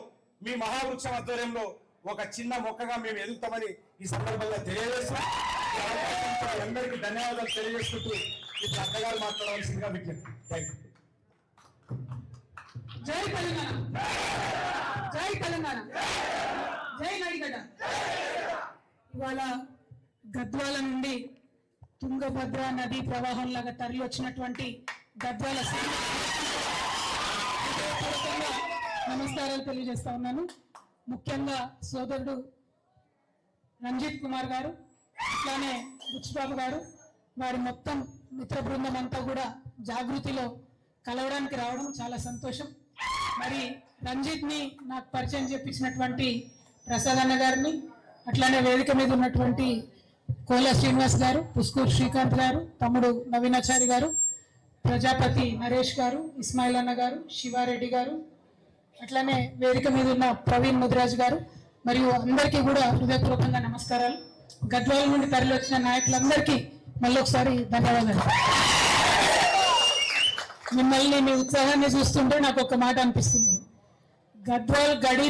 మీ మహావృక్షం ఆధ్వర్యంలో ఒక చిన్న మొక్కగా మేము ఎదుగుతామని ఈ సందర్భంగా తెలియజేస్తాం. అందరికీ ధన్యవాదాలు తెలియజేసుకుంటూ ఇప్పుడు అక్కగారు మాట్లాడవలసిందిగా విజ్ఞప్తి. Thank you. జై తెలంగాణ, జై తెలంగాణ, జై నడిగడ్డ. ఇవాళ గద్వాల నుండి తుంగభద్ర నదీ ప్రవాహంలాగా తరలి వచ్చినటువంటి గద్వాల నమస్కారాలు తెలియజేస్తా ఉన్నాను. ముఖ్యంగా సోదరుడు రంజిత్ కుమార్ గారు, అట్లానే బుచ్చిబాబు గారు, వారి మొత్తం మిత్ర బృందం అంతా కూడా జాగృతిలో కలవడానికి రావడం చాలా సంతోషం. మరి రంజిత్ ని నాకు పరిచయం చేపించినటువంటి ప్రసాద్ అన్న గారిని, అట్లానే వేదిక మీద ఉన్నటువంటి కోల శ్రీనివాస్ గారు, పుస్కూర్ శ్రీకాంత్ గారు, తమ్ముడు నవీనాచారి గారు, ప్రజాపతి నరేష్ గారు, ఇస్మాయిల్ అన్న గారు, శివారెడ్డి గారు, అట్లానే వేదిక మీద ఉన్న ప్రవీణ్ ముదిరాజ్ గారు, మరియు అందరికీ కూడా హృదయపూర్వకంగా నమస్కారాలు. గద్వాల నుండి తరలి వచ్చిన నాయకులందరికీ మళ్ళొకసారి ధన్యవాదాలు. మిమ్మల్ని మీ ఉత్సాహాన్ని చూస్తుంటే నాకు ఒక మాట అనిపిస్తుంది, గద్వాల్ గడి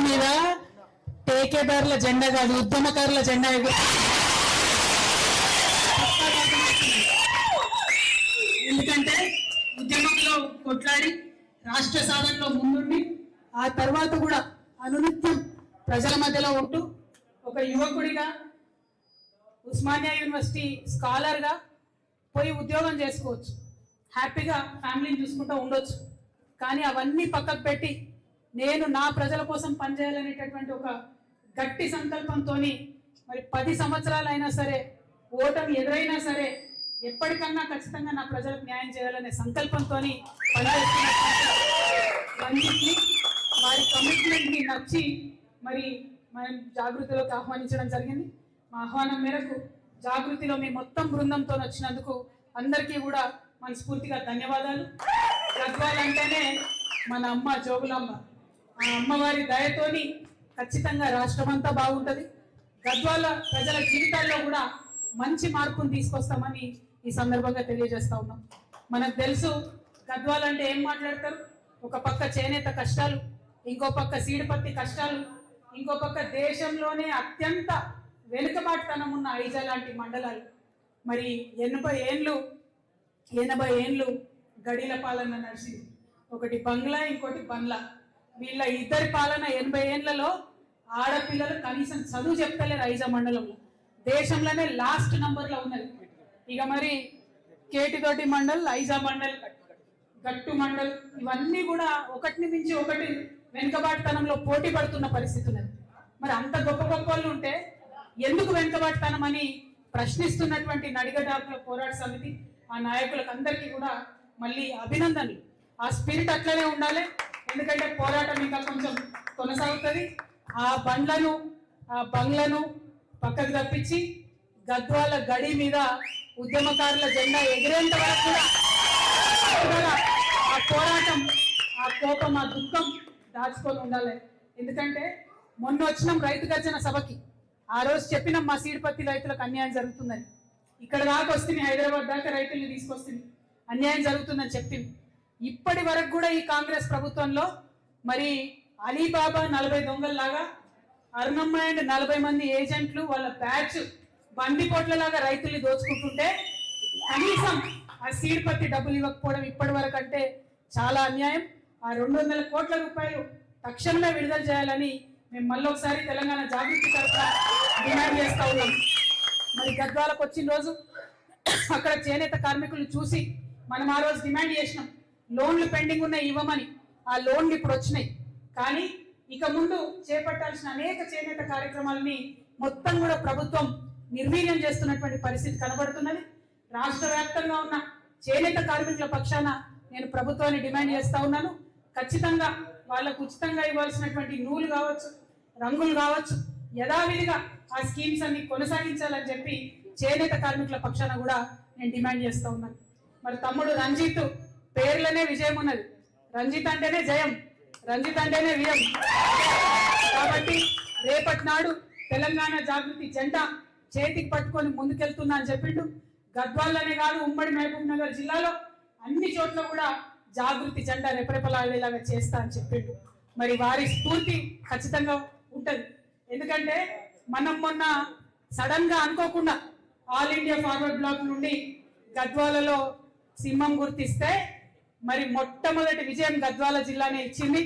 మీద టేకేదారుల జెండా కాదు, ఉద్యమకారుల జెండా. ఎందుకంటే ఉద్యమంలో కొట్లాడి రాష్ట్ర సాధనలో ముందుండి ఆ తర్వాత కూడా అనునిత్యం ప్రజల మధ్యలో ఉంటూ ఒక యువకుడిగా ఉస్మానియా యూనివర్సిటీ స్కాలర్గా పోయి ఉద్యోగం చేసుకోవచ్చు, హ్యాపీగా ఫ్యామిలీని చూసుకుంటూ ఉండొచ్చు. కానీ అవన్నీ పక్కకు పెట్టి నేను నా ప్రజల కోసం పనిచేయాలనేటటువంటి ఒక గట్టి సంకల్పంతో మరి 10 సంవత్సరాలు అయినా సరే, ఓటమి ఎదురైనా సరే, ఎప్పటికన్నా ఖచ్చితంగా నా ప్రజలకు న్యాయం చేయాలనే సంకల్పంతో పనిచేస్తున్నటువంటి వారి కమిట్మెంట్ని నచ్చి మరి మనం జాగృతిలోకి ఆహ్వానించడం జరిగింది. మా ఆహ్వానం మేరకు జాగృతిలో మీ మొత్తం బృందంతో వచ్చినందుకు అందరికీ కూడా మనస్ఫూర్తిగా ధన్యవాదాలు. గద్వాల్ అంటేనే మన అమ్మ జోగులాంబ, ఆ అమ్మవారి దయతోని ఖచ్చితంగా రాష్ట్రం అంతా బాగుంటుంది. గద్వాల ప్రజల జీవితాల్లో కూడా మంచి మార్పును తీసుకొస్తామని ఈ సందర్భంగా తెలియజేస్తా ఉన్నాం. మనకు తెలుసు గద్వాల్ అంటే ఏం మాట్లాడతారు, ఒక పక్క చేనేత కష్టాలు, ఇంకో పక్క సీడిపత్తి కష్టాలు, ఇంకో పక్క దేశంలోనే అత్యంత వెనుకబాటుతనం ఉన్న ఐజా లాంటి మండలాలు. మరి 80 ఏండ్లు గడిల పాలన నడిచింది, ఒకటి బంగ్లా ఇంకోటి బంగ్లా. వీళ్ళ ఇద్దరి పాలన 80 ఏండ్లలో ఆడపిల్లలు కనీసం చదువు చెప్తలేరు ఐజా మండలంలో, దేశంలోనే లాస్ట్ నంబర్లో ఉన్నది. ఇక మరి కేటితోటి మండల్, ఐజా మండల్, గట్టు మండల్, ఇవన్నీ కూడా ఒకటిని మించి ఒకటి వెనుకబాటుతనంలో పోటీ పడుతున్న పరిస్థితి ఉన్నది. మరి అంత గొప్ప గొప్ప వాళ్ళు ఉంటే ఎందుకు వెనుకబాటుతనం అని ప్రశ్నిస్తున్నటువంటి నడిగడ్డ హక్కుల పోరాట సమితి ఆ నాయకులకు అందరికీ కూడా మళ్ళీ అభినందనలు. ఆ స్పిరిట్ అట్లనే ఉండాలి, ఎందుకంటే పోరాటం ఇంకా కొంచెం కొనసాగుతుంది. ఆ బంగ్లను పక్కకు తప్పించి గద్వాల గడి మీద ఉద్యమకారుల జెండా ఎగిరేంత వరకు కూడా ఆ పోరాటం, ఆ కోపం, ఆ దుఃఖం దాచుకొని ఉండాలి. ఎందుకంటే మొన్న వచ్చినాం రైతు గర్జన సభకి, ఆ రోజు చెప్పినాం మా సీడ్పత్తి రైతులకు అన్యాయం జరుగుతుందని. ఇక్కడ దాకా వస్తుంది, హైదరాబాద్ దాకా రైతుల్ని తీసుకొస్తుంది, అన్యాయం జరుగుతుందని చెప్పింది. ఇప్పటి వరకు కూడా ఈ కాంగ్రెస్ ప్రభుత్వంలో మరి అలీబాబా 40 దొంగల్లాగా, అరుణమ్మ అండ్ 40 మంది ఏజెంట్లు వాళ్ళ బ్యాచ్ బందిపోట్లలాగా రైతుల్ని దోచుకుంటుంటే కనీసం ఆ సీడ్పత్తి డబ్బులు ఇవ్వకపోవడం ఇప్పటి వరకు అంటే చాలా అన్యాయం. ఆ 200 కోట్ల రూపాయలు తక్షణమే విడుదల చేయాలని మేము మళ్ళొకసారి తెలంగాణ జాగృతి తరఫున డిమాండ్ చేస్తా ఉన్నాం. మరి గద్వాలకు వచ్చిన రోజు అక్కడ చేనేత కార్మికులు చూసి మనం ఆ రోజు డిమాండ్ చేసినాం, లోన్లు పెండింగ్ ఉన్నాయి ఇవ్వమని. ఆ లోన్లు ఇప్పుడు వచ్చినాయి, కానీ ఇక ముందు చేపట్టాల్సిన అనేక చేనేత కార్యక్రమాలని మొత్తం కూడా ప్రభుత్వం నిర్వీర్యం చేస్తున్నటువంటి పరిస్థితి కనబడుతున్నది. రాష్ట్ర వ్యాప్తంగా ఉన్న చేనేత కార్మికుల పక్షాన నేను ప్రభుత్వాన్ని డిమాండ్ చేస్తా ఉన్నాను. ఖచ్చితంగా వాళ్ళకు ఉచితంగా ఇవ్వాల్సినటువంటి నూలు కావచ్చు, రంగులు కావచ్చు, యథావిధిగా ఆ స్కీమ్స్ అన్ని కొనసాగించాలని చెప్పి చేనేత కార్మికుల పక్షాన కూడా నేను డిమాండ్ చేస్తా ఉన్నాను. మరి తమ్ముడు రంజిత్ పేర్లనే విజయం ఉన్నది, రంజిత్ అంటేనే జయం, రంజిత్ అంటేనే విజయం. కాబట్టి రేపటి నాడు తెలంగాణ జాగృతి జెండా చేతికి పట్టుకొని ముందుకెళ్తున్నా అని చెప్పిండు. గద్వాలనే కాదు, ఉమ్మడి మహబూబ్ నగర్ జిల్లాలో అన్ని చోట్ల కూడా జాగృతి జెండా రెపరెపలాడేలాగా చేస్తా అని చెప్పిండు. మరి వారి స్ఫూర్తి ఖచ్చితంగా ఉంటది. ఎందుకంటే మనం మొన్న సడన్ గా అనుకోకుండా ఆల్ ఇండియా ఫార్వర్డ్ బ్లాక్ నుండి గద్వాలలో సింహం గుర్తిస్తే మరి మొట్టమొదటి విజయం గద్వాల జిల్లానే ఇచ్చింది.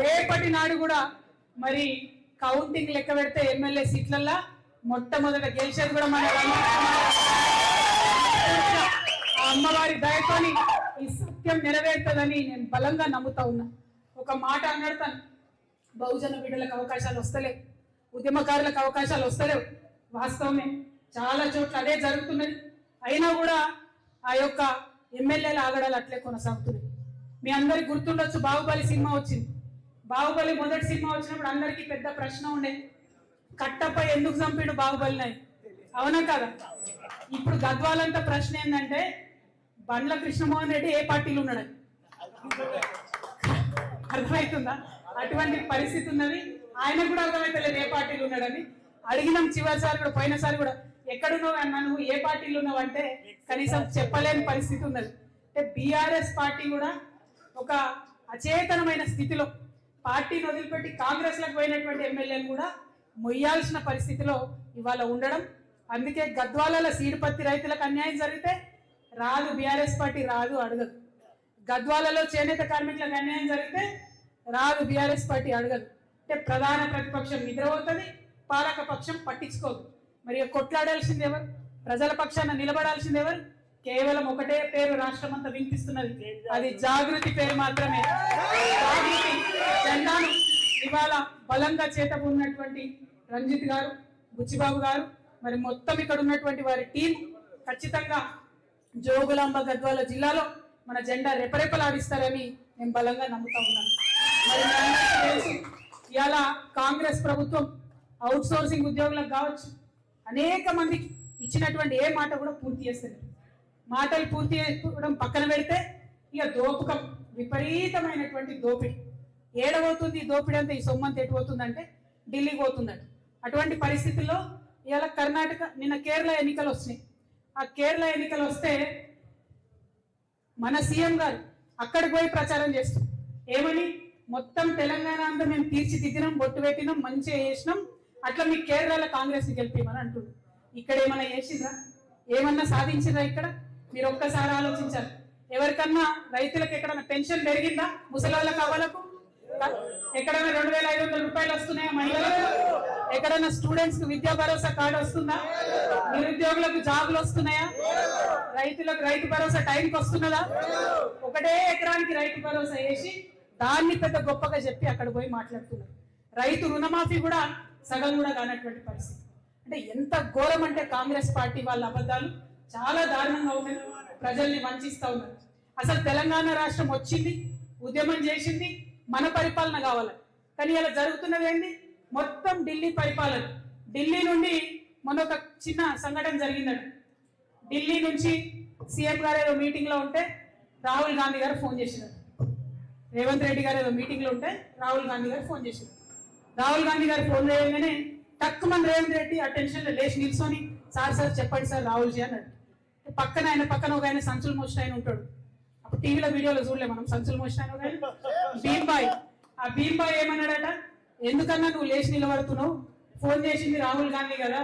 రేపటి నాడు కూడా మరి కౌంటింగ్ లెక్క పెడితే ఎమ్మెల్యే సీట్లల్లా మొట్టమొదట గెలిచేది కూడా మన అమ్మవారి దయతోని ఈ సత్యం నెరవేరుతుందని నేను బలంగా నమ్ముతా ఉన్నా. ఒక మాట అన్నాడు, బహుజన బిడ్డలకు అవకాశాలు వస్తలేవు, ఉద్యమకారులకు అవకాశాలు వస్తలేవు. వాస్తవమే, చాలా చోట్ల అదే జరుగుతున్నది. అయినా కూడా ఆ యొక్క ఎమ్మెల్యేల ఆగడాలు అట్లే కొనసాగుతున్నాయి. మీ అందరికి గుర్తుండొచ్చు, బాహుబలి సినిమా వచ్చింది. బాహుబలి మొదటి సినిమా వచ్చినప్పుడు అందరికీ పెద్ద ప్రశ్న ఉండే, కట్టపై ఎందుకు చంపిడు బాహుబలిని, అవునా కదా? ఇప్పుడు గద్వాలంతా ప్రశ్న ఏంటంటే బండ్ల కృష్ణమోహన్ రెడ్డి ఏ పార్టీలో ఉన్నాడని. అర్థమవుతుందా? అటువంటి పరిస్థితి ఉన్నది. ఆయన కూడా అర్థమైతలేదు ఏ పార్టీలో ఉన్నాడని. అడిగినాం చివరిసారి కూడా, పోయినసారి కూడా, ఎక్కడున్నావు అన్నా, నువ్వు ఏ పార్టీలో ఉన్నావు అంటే కనీసం చెప్పలేని పరిస్థితి ఉన్నది. అంటే బీఆర్ఎస్ పార్టీ కూడా ఒక అచేతనమైన స్థితిలో పార్టీని వదిలిపెట్టి కాంగ్రెస్ లకు పోయినటువంటి ఎమ్మెల్యేలు కూడా మొయ్యాల్సిన పరిస్థితిలో ఇవాళ ఉండడం. అందుకే గద్వాలలో సీడ్పత్తి రైతులకు అన్యాయం జరిగితే రాదు, బీఆర్ఎస్ పార్టీ రాదు, అడగదు. గద్వాలలో చేనేత కార్మికులకు అన్యాయం జరిగితే రాదు, బీఆర్ఎస్ పార్టీ అడగదు. అంటే ప్రధాన ప్రతిపక్షం నిద్రపోతుంది, పాలక పక్షం పట్టించుకోదు. మరి కొట్లాడాల్సింది ఎవరు? ప్రజల పక్షాన నిలబడాల్సింది ఎవరు? కేవలం ఒకటే పేరు రాష్ట్రం అంతా వినిపిస్తున్నది, అది జాగృతి పేరు మాత్రమే. జాగృతి జెండాను ఇవాళ బలంగా చేతబూన్నటువంటి రంజిత్ గారు, బుచ్చిబాబు గారు, మరి మొత్తం ఇక్కడ ఉన్నటువంటి వారి టీం ఖచ్చితంగా జోగులాంబ గద్వాల జిల్లాలో మన జెండా రెపరెపలాడిస్తారని నేను బలంగా నమ్ముతా ఉన్నాను. మరి మీ అందరికీ తెలుసు, ఇవాళ కాంగ్రెస్ ప్రభుత్వం అవుట్ సోర్సింగ్ ఉద్యోగులకు కావచ్చు, అనేక మందికి ఇచ్చినటువంటి ఏ మాట కూడా పూర్తి చేస్తుంది. మాటలు పూర్తి చేసుకోవడం పక్కన పెడితే ఇక దోపకం, విపరీతమైనటువంటి దోపిడి. ఏడబోతుంది దోపిడీ అంతా, ఈ సొమ్మంతా ఎటుపోతుందంటే ఢిల్లీకి పోతుందంట. అటువంటి పరిస్థితుల్లో ఇవాళ కర్ణాటక, నిన్న కేరళ ఎన్నికలు వచ్చినాయి. ఆ కేరళ ఎన్నికలు వస్తే మన సీఎం గారు అక్కడికి పోయి ప్రచారం చేస్తాం. ఏమని? మొత్తం తెలంగాణ అంతా మేము తీర్చిదిద్దినాం, బొట్టు పెట్టినాం, మంచిగా చేసినాం, అట్లా మీ కేరళలో కాంగ్రెస్ని గెలిపిమని అంటున్నారు. ఇక్కడ ఏమన్నా చేసిండ్రా? ఏమన్నా సాధించిండ్రా? ఇక్కడ మీరు ఒక్కసారి ఆలోచించాలి. ఎవరికన్నా రైతులకు ఎక్కడన్నా పెన్షన్ పెరిగిందా? ముసలాళ్ళ కావాలకు ఎక్కడైనా 2500 రూపాయలు వస్తున్నాయా? మహిళలకు ఎక్కడైనా స్టూడెంట్స్ కు విద్యా భరోసా కార్డు వస్తుందా? నిరుద్యోగులకు జాబులు వస్తున్నాయా? రైతులకు రైతు భరోసా టైంకి వస్తున్నదా? ఒకటే ఎకరానికి రైతు భరోసా వేసి దాన్ని పెద్ద గొప్పగా చెప్పి అక్కడ పోయి మాట్లాడుతున్నారు. రైతు రుణమాఫీ కూడా సగం కూడా కానటువంటి పరిస్థితి. అంటే ఎంత ఘోరం అంటే కాంగ్రెస్ పార్టీ వాళ్ళ అబద్ధాలు చాలా దారుణంగా ఉన్నాయి, ప్రజల్ని వంచిస్తా ఉన్నారు. అసలు తెలంగాణ రాష్ట్రం వచ్చింది, ఉద్యమం చేసింది, మన పరిపాలన కావాలి. కానీ ఇలా జరుగుతున్నది ఏంటి? మొత్తం ఢిల్లీ పరిపాలన. ఢిల్లీ నుండి మొన్న ఒక చిన్న సంఘటన జరిగిందండి. ఢిల్లీ నుంచి సీఎం గారు ఏదో మీటింగ్ లో ఉంటే రాహుల్ గాంధీ గారు ఫోన్ చేసినారు. రేవంత్ రెడ్డి గారు ఏదో మీటింగ్లో ఉంటే రాహుల్ గాంధీ గారు ఫోన్ చేసినారు. రాహుల్ గాంధీ గారు ఫోన్ చేయగానే తక్కువ రేవంత్ రెడ్డి అటెన్షన్లో లేచి నిల్చొని సార్ చెప్పండి సార్ రాహుల్జీ అన్నాడు. పక్కన ఒక ఆయన సంచులు మోసిన ఆయన ఉంటాడు. అప్పుడు టీవీలో వీడియోలో చూడలే మనం, సంచులు మోసిన ఆయన ఒక ఆయన భీమ్బాయ్. ఆ భీమ్బాయ్ ఏమన్నాడట, ఎందుకన్నా నువ్వు లేచి నిలబడుతున్నావు, ఫోన్ చేసింది రాహుల్ గాంధీ కదా,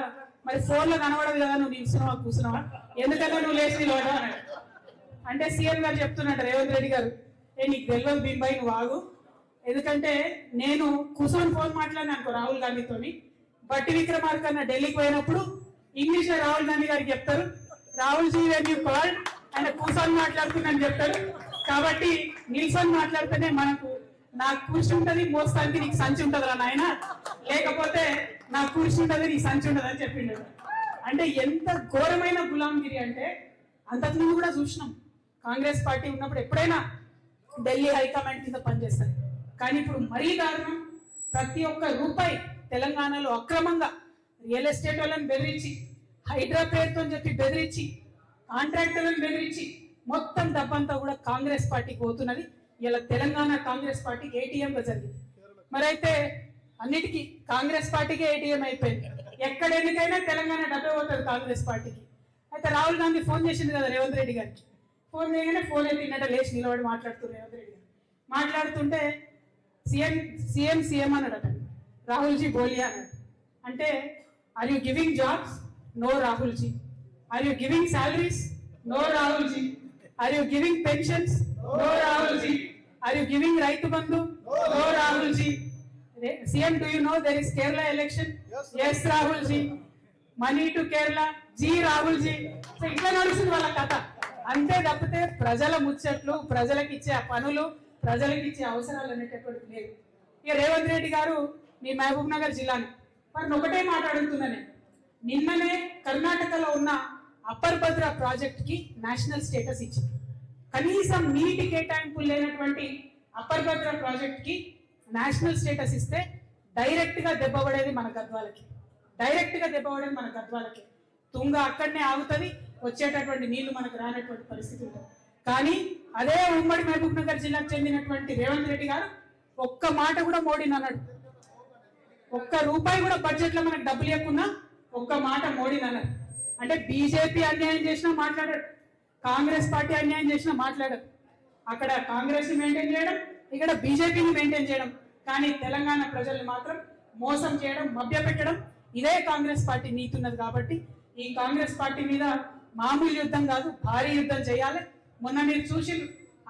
మరి ఫోన్లో కనబడదు కదా, నువ్వు నిల్చున్నావా కూర్చున్నావా, ఎందుకన్నా నువ్వు లేచి నిలబడవు అన్నాడు. అంటే సీఎం గారు చెప్తున్నాడు రేవంత్ రెడ్డి గారు, నీకు తెలియదు భీమ్బాయ్, నువ్వు ఆగు, ఎందుకంటే నేను కూర్చొని ఫోన్ మాట్లాడినా అనుకో రాహుల్ గాంధీతోని, బట్టి విక్రమార్క అన్న ఢిల్లీకి పోయినప్పుడు ఇంగ్లీష్ లో రాహుల్ గాంధీ గారికి చెప్తారు, Rahul ji when you call ఆయన కూర్చొని మాట్లాడుతున్నాను చెప్తారు, కాబట్టి నిల్చొని మాట్లాడితేనే మనకు నాకు కూర్చి ఉంటది మోస్తానికి నీకు సంచి ఉంటది రా నాయన, లేకపోతే నాకు కూర్చి ఉంటది నీకు సంచి ఉంటది అని చెప్పిండు. అంటే ఎంత ఘోరమైన గులాంగిరి అంటే అంతకుముందు కూడా చూసినాం. కాంగ్రెస్ పార్టీ ఉన్నప్పుడు ఎప్పుడైనా ఢిల్లీ హైకమాండ్ కింద పనిచేస్తారు, కానీ ఇప్పుడు మరీ దారుణం. ప్రతి ఒక్క రూపాయి తెలంగాణలో అక్రమంగా రియల్ ఎస్టేట్ వాళ్ళని బెదిరించి, హైడ్రా పేరుతో చెప్పి బెదిరించి, కాంట్రాక్టర్లను బెదిరించి మొత్తం డబ్బంతా కూడా కాంగ్రెస్ పార్టీకి పోతున్నది. ఇలా తెలంగాణ కాంగ్రెస్ పార్టీకి ఏటీఎంగా జరిగింది. మరైతే అన్నిటికీ కాంగ్రెస్ పార్టీకే ఏటీఎం అయిపోయింది. ఎక్కడ ఎన్నికైనా తెలంగాణ డబ్బే పోతుంది కాంగ్రెస్ పార్టీకి. అయితే రాహుల్ గాంధీ ఫోన్ చేసింది కదా రేవంత్ రెడ్డి గారికి, ఫోన్ చేయగానే ఫోన్ అయితే తిన్నట్టు లేచి నిలబడి మాట్లాడుతున్నారు రేవంత్ రెడ్డి గారు. మాట్లాడుతుంటే సీఎం అన్నాడు అతను, రాహుల్జీ బోలియా అన్నాడు. అంటే are you giving jobs? No రాహుల్జీ. Are you giving salaries? No రాహుల్జీ. Are you giving pensions? No రాహుల్జీ. Are you giving Rythu Bandhu? No రాహుల్జీ. CM, do you know there is Kerala election? Yes రాహుల్జీ. Money to Kerala? G రాహుల్జీ. So ఇట్లా నడుస్తుంది వాళ్ళ కథ. అంతే తప్పితే ప్రజల ముచ్చట్లు, ప్రజలకు ఇచ్చే పనులు, ప్రజలకు ఇచ్చే అవసరాలు అనేటటువంటి లేదు. ఇక రేవంత్ రెడ్డి గారు మీ మహబూబ్ నగర్ జిల్లాని మరి ఒకటే మాట్లాడుతున్నానే, నిన్ననే కర్ణాటకలో ఉన్న అప్పర్ భద్ర ప్రాజెక్ట్ కి నేషనల్ స్టేటస్ ఇచ్చింది. కనీసం నీటి కేటాయింపులు లేనటువంటి అప్పర్ భద్ర ప్రాజెక్ట్ కి నేషనల్ స్టేటస్ ఇస్తే డైరెక్ట్ గా దెబ్బపడేది మన గద్వాలకి, తుంగ అక్కడనే ఆగుతుంది, వచ్చేటటువంటి నీళ్లు మనకు రానటువంటి పరిస్థితి ఉంటుంది. కానీ అదే ఉమ్మడి మహబూబ్ నగర్ జిల్లాకు చెందినటువంటి రేవంత్ రెడ్డి గారు ఒక్క మాట కూడా మోడీని అన్నాడు. ఒక్క రూపాయి కూడా బడ్జెట్ లో మనకు డబ్బులు ఇవ్వకున్నా ఒక్క మాట మోడీని అన్నారు. అంటే బీజేపీ అన్యాయం చేసినా మాట్లాడాడు, కాంగ్రెస్ పార్టీ అన్యాయం చేసినా మాట్లాడారు. అక్కడ కాంగ్రెస్ ని మెయింటైన్ చేయడం, ఇక్కడ బీజేపీని మెయింటైన్ చేయడం, కానీ తెలంగాణ ప్రజల్ని మాత్రం మోసం చేయడం, మభ్యపెట్టడం, ఇదే కాంగ్రెస్ పార్టీ నీతి ఉన్నది. కాబట్టి ఈ కాంగ్రెస్ పార్టీ మీద మామూలు యుద్ధం కాదు, భారీ యుద్ధం చేయాలి. మొన్న మీరు చూసి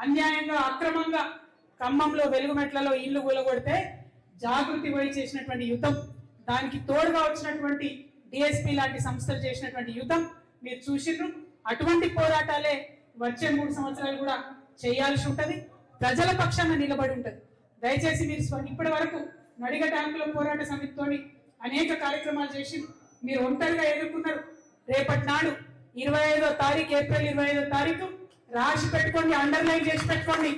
అన్యాయంగా అక్రమంగా ఖమ్మంలో వెలుగుమెట్లలో ఇల్లు కూలగొడితే జాగృతి పోయి చేసినటువంటి యుద్ధం, దానికి తోడుగా వచ్చినటువంటి డిఎస్పీ లాంటి సంస్థలు చేసినటువంటి యుద్ధం మీరు చూసిర్రు. అటువంటి పోరాటాలే వచ్చే 3 సంవత్సరాలు కూడా చేయాల్సి ఉంటది, ప్రజల పక్షాన నిలబడి ఉంటది. దయచేసి మీరు ఇప్పటి వరకు నడిగ ట్యాంకుల పోరాట సమితితోని అనేక కార్యక్రమాలు చేసి మీరు ఒంటరిగా ఎదుర్కొన్నారు. రేపటి నాడు 25వ తారీఖు, ఏప్రిల్ 25వ తారీఖు రాసి పెట్టుకోండి, అండర్లైన్ చేసి పెట్టుకోండి.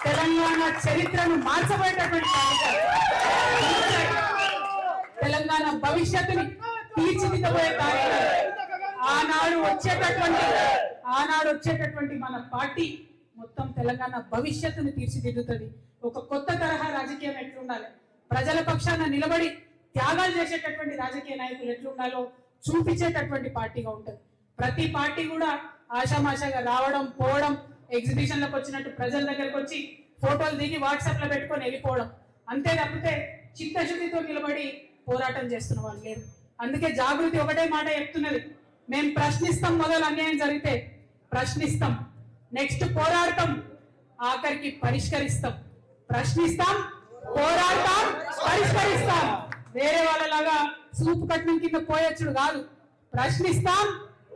తెలంగాణ చరిత్రను మార్చబోయేటటువంటి తెలంగాణ భవిష్యత్తుని తీర్చిదిద్దబోయే కార్యక్రమం ఆనాడు వచ్చేటటువంటి మన పార్టీ మొత్తం తెలంగాణ భవిష్యత్తుని తీర్చిదిద్దుతుంది. ఒక కొత్త తరహా రాజకీయం ఎట్లుండాలి, ప్రజల పక్షాన నిలబడి త్యాగాలు చేసేటటువంటి రాజకీయ నాయకులు ఎట్లుండాలో చూపించేటటువంటి పార్టీగా ఉంటుంది. ప్రతి పార్టీ కూడా ఆషామాషాగా రావడం పోవడం, ఎగ్జిబిషన్లకు వచ్చినట్టు ప్రజల దగ్గరకు వచ్చి ఫోటోలు దిగి వాట్సాప్ లో పెట్టుకొని వెళ్ళిపోవడం, అంతే తప్పితే చిత్తశుద్ధితో నిలబడి పోరాటం చేస్తున్న వాళ్ళు లేరు. అందుకే జాగృతి ఒకటే మాట చెప్తున్నది, మేము ప్రశ్నిస్తాం, మొదలు అన్యాయం జరిగితే ప్రశ్నిస్తాం, నెక్స్ట్ పోరాడతాం, ఆఖరికి పరిష్కరిస్తాం. ప్రశ్నిస్తాం, పోరాడతాం, పరిష్కరిస్తాం. వేరే వాళ్ళలాగా సూపు కట్నం కింద పోయొచ్చుడు కాదు. ప్రశ్నిస్తాం,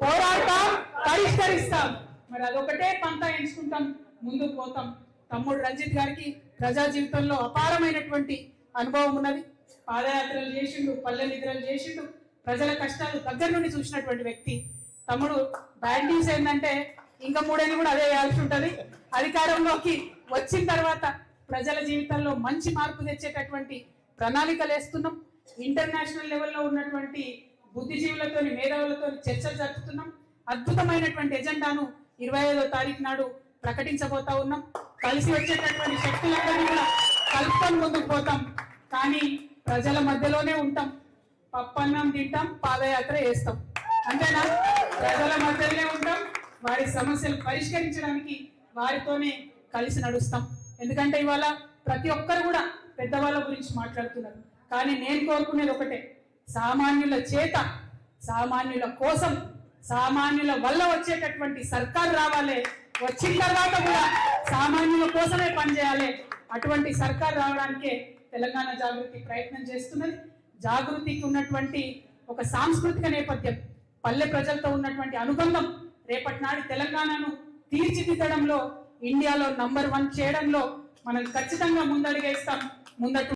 పోరాడతాం, పరిష్కరిస్తాం. మరి అదొకటే పంతా ఎంచుకుంటాం, ముందుకు పోతాం. తమ్ముడు రంజిత్ గారికి ప్రజా జీవితంలో అపారమైనటువంటి అనుభవం ఉన్నది. పాదయాత్రలు చేసిండు, పల్లె నిద్రలు చేసిండు, ప్రజల కష్టాలు దగ్గర నుండి చూసినటువంటి వ్యక్తి. తమ్ముడు బ్యాడ్ న్యూస్ ఏంటంటే ఇంకా 3 ఏళ్ళు కూడా అదే చేయాల్సి ఉంటుంది. అధికారంలోకి వచ్చిన తర్వాత ప్రజల జీవితంలో మంచి మార్పు తెచ్చేటటువంటి ప్రణాళికలు వేస్తున్నాం. ఇంటర్నేషనల్ లెవెల్లో ఉన్నటువంటి బుద్ధిజీవులతో, మేధావులతో చర్చలు జరుపుతున్నాం. అద్భుతమైనటువంటి ఎజెండాను 25వ తారీఖు నాడు ప్రకటించబోతా ఉన్నాం. కలిసి వచ్చేటటువంటి శక్తులందరినీ కూడా కలుపుకొని ముందుకు పోతాం. కానీ ప్రజల మధ్యలోనే ఉంటాం. పప్పన్నం తింటాం, పాదయాత్ర చేస్తాం. అంతేనా? ప్రజల మధ్యలోనే ఉంటాం. వారి సమస్యలు పరిష్కరించడానికి వారితోనే కలిసి నడుస్తాం. ఎందుకంటే ఇవాళ ప్రతి ఒక్కరు కూడా పెద్దవాళ్ళ గురించి మాట్లాడుతున్నారు. కానీ నేను కోరుకునేది ఒకటే, సామాన్యుల చేత, సామాన్యుల కోసం, సామాన్యుల వల్ల వచ్చేటటువంటి సర్కార్ రావాలి. వచ్చిన తర్వాత కూడా సామాన్యుల కోసమే పనిచేయాలి. అటువంటి సర్కార్ రావడానికే తెలంగాణ జాగృతి ప్రయత్నం చేస్తున్నది. జాగృతికి ఉన్నటువంటి ఒక సాంస్కృతిక నేపథ్యం, పల్లె ప్రజలతో ఉన్నటువంటి అనుబంధం రేపటి నాడు తెలంగాణను తీర్చిదిద్దడంలో, ఇండియాలో నంబర్ 1 చేయడంలో మనం ఖచ్చితంగా ముందడుగేస్తాం. ముందటు